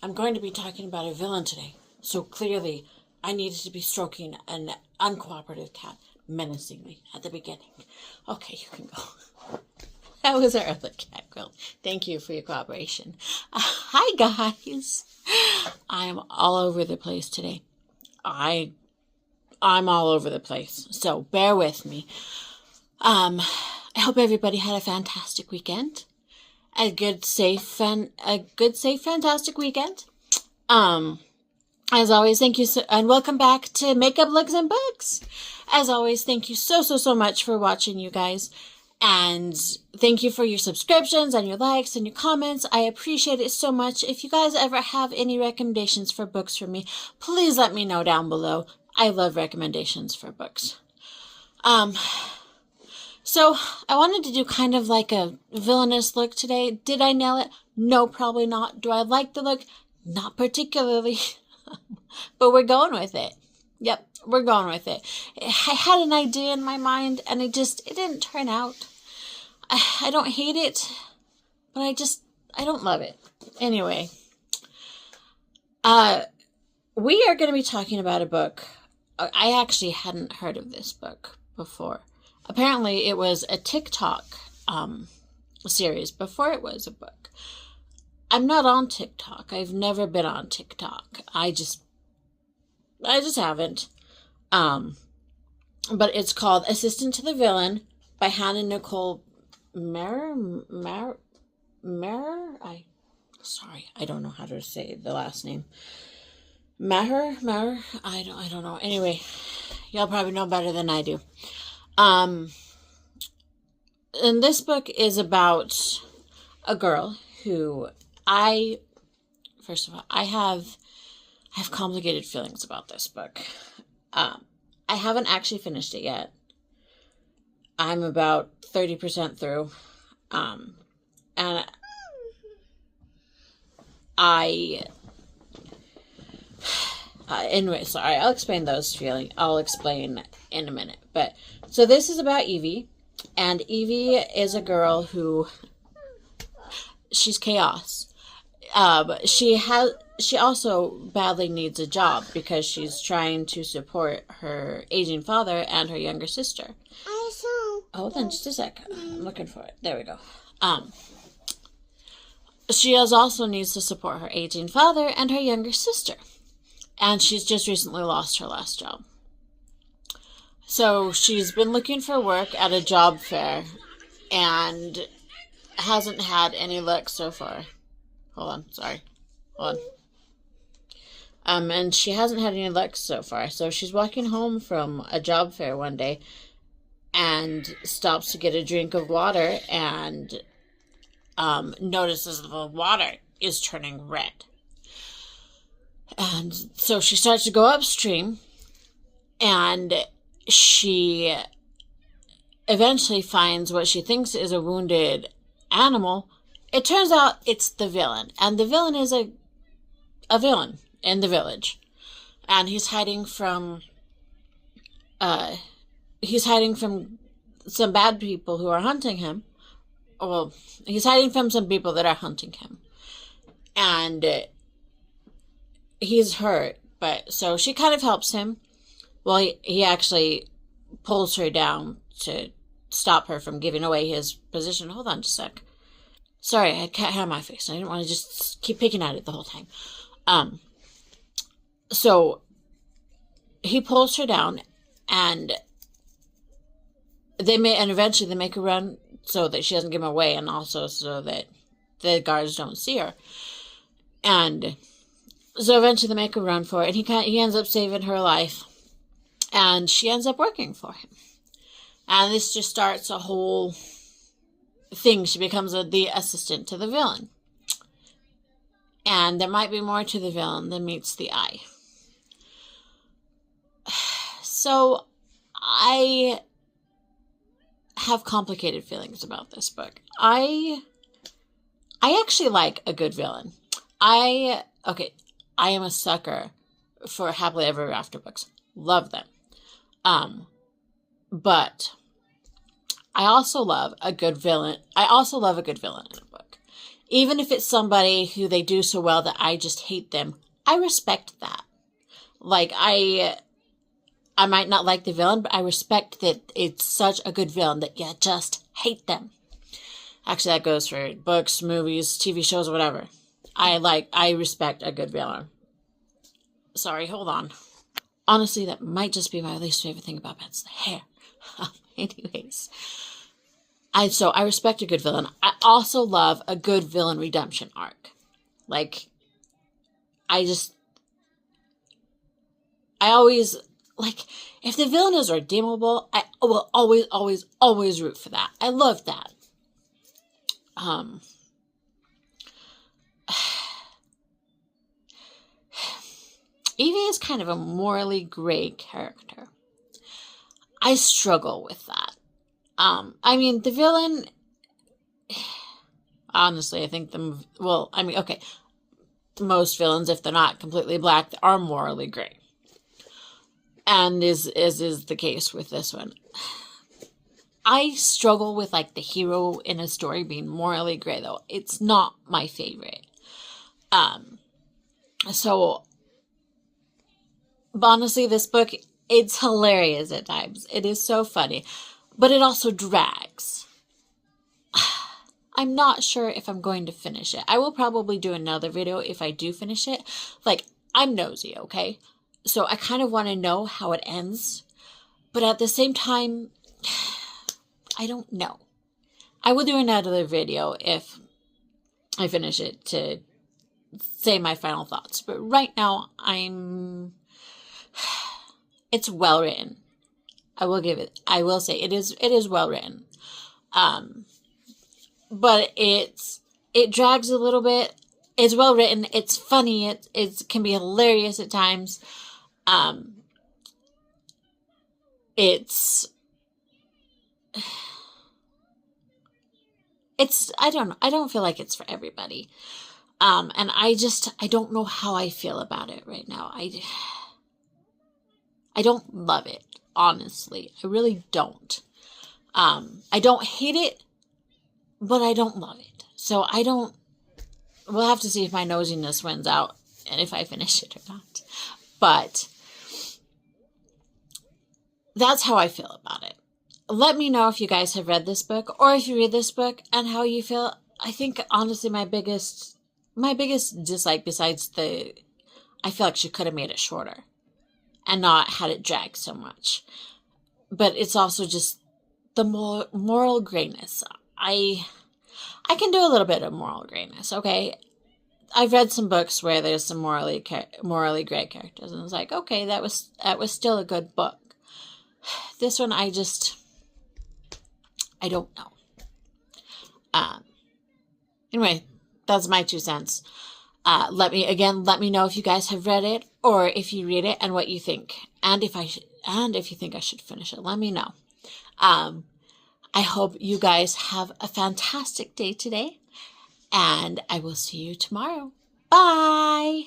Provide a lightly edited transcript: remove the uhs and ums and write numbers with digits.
I'm going to be talking about a villain today, so clearly I needed to be stroking an uncooperative cat menacingly at the beginning. Okay, you can go. That was our other cat quilt. Thank you for your cooperation. Hi guys. I am all over the place today. I'm all over the place, so bear with me. I hope everybody had a fantastic weekend. A good, safe, fantastic weekend. As always, thank you and welcome back to Makeup Looks and Books. As always, thank you so much for watching, you guys. And thank you for your subscriptions and your likes and your comments. I appreciate it so much. If you guys ever have any recommendations for books for me, please let me know down below. I love recommendations for books. So I wanted to do kind of like a villainous look today. Did I nail it? No, probably not. Do I like the look? Not particularly. But we're going with it. Yep, we're going with it. I had an idea in my mind and it didn't turn out. I don't hate it, but I don't love it. Anyway, we are going to be talking about a book. I actually hadn't heard of this book before. Apparently, it was a TikTok series before it was a book. I'm not on TikTok. I've never been on TikTok. I just haven't. But it's called Assistant to the Villain by Hannah Nicole Maehrer. I don't know how to say the last name. Maehrer. I don't know. Anyway, y'all probably know better than I do. And this book is about a girl who first of all, I have complicated feelings about this book. I haven't actually finished it yet. I'm about 30% through. And anyway, sorry, I'll explain those feelings. I'll explain in a minute. But so this is about Evie, and Evie is a girl who she's chaos. But she also badly needs a job because she's trying to support her aging father and her younger sister. Hold on just a sec. I'm looking for it. There we go. She also needs to support her aging father and her younger sister. And she's just recently lost her last job. So she's been looking for work at a job fair and hasn't had any luck so far. Hold on, sorry. Hold on. And she hasn't had any luck so far. So she's walking home from a job fair one day and stops to get a drink of water and notices the water is turning red. And so she starts to go upstream, and she eventually finds what she thinks is a wounded animal. It turns out it's the villain, and the villain is a villain in the village, and he's hiding from some bad people who are hunting him. Well, he's hiding from some people that are hunting him, and he's hurt, but so she kind of helps him. Well, he actually pulls her down to stop her from giving away his position. Hold on just a sec. Sorry, I had cat hair on my face. I didn't want to just keep picking at it the whole time. So he pulls her down, and eventually they make a run so that she doesn't give him away, and also so that the guards don't see her. And so eventually they make a run for it, and he ends up saving her life, and she ends up working for him. And this just starts a whole thing. She becomes the assistant to the villain. And there might be more to the villain than meets the eye. So I have complicated feelings about this book. I actually like a good villain. I am a sucker for happily ever after books. Love them. But I also love a good villain. I also love a good villain in a book. Even if it's somebody who they do so well that I just hate them, I respect that. Like, I might not like the villain, but I respect that it's such a good villain that you just hate them. Actually, that goes for books, movies, TV shows, whatever. I respect a good villain. Sorry, hold on. Honestly, that might just be my least favorite thing about pets, the hair. Anyways. I respect a good villain. I also love a good villain redemption arc. Like, I always, like, if the villain is redeemable, I will always, always, always root for that. I love that. Evie is kind of a morally gray character. I struggle with that. I mean, the villain, honestly, I think okay, most villains, if they're not completely black, are morally gray. And is the case with this one. I struggle with, like, the hero in a story being morally gray, though. It's not my favorite. But honestly, this book, it's hilarious at times. It is so funny. But it also drags. I'm not sure if I'm going to finish it. I will probably do another video if I do finish it. Like, I'm nosy, okay? So I kind of want to know how it ends. But at the same time, I don't know. I will do another video if I finish it to say my final thoughts. But right now, it's well written. I will say it is well written. But it drags a little bit. It's well written. It's funny. It can be hilarious at times. I don't know. I don't feel like it's for everybody. And I don't know how I feel about it right now. I don't love it, honestly. I really don't. I don't hate it, but I don't love it. So we'll have to see if my nosiness wins out and if I finish it or not. But that's how I feel about it. Let me know if you guys have read this book or if you read this book and how you feel. I think, honestly, my biggest dislike, besides I feel like she could have made it shorter and not had it drag so much. But it's also just the moral grayness. I can do a little bit of moral grayness, okay? I've read some books where there's some morally gray characters, and it's like, okay, that was still a good book. This one, I don't know. Anyway, that's my 2 cents. Let me know if you guys have read it or if you read it and what you think, and if you think I should finish it. Let me know. I hope you guys have a fantastic day today, and I will see you tomorrow. Bye.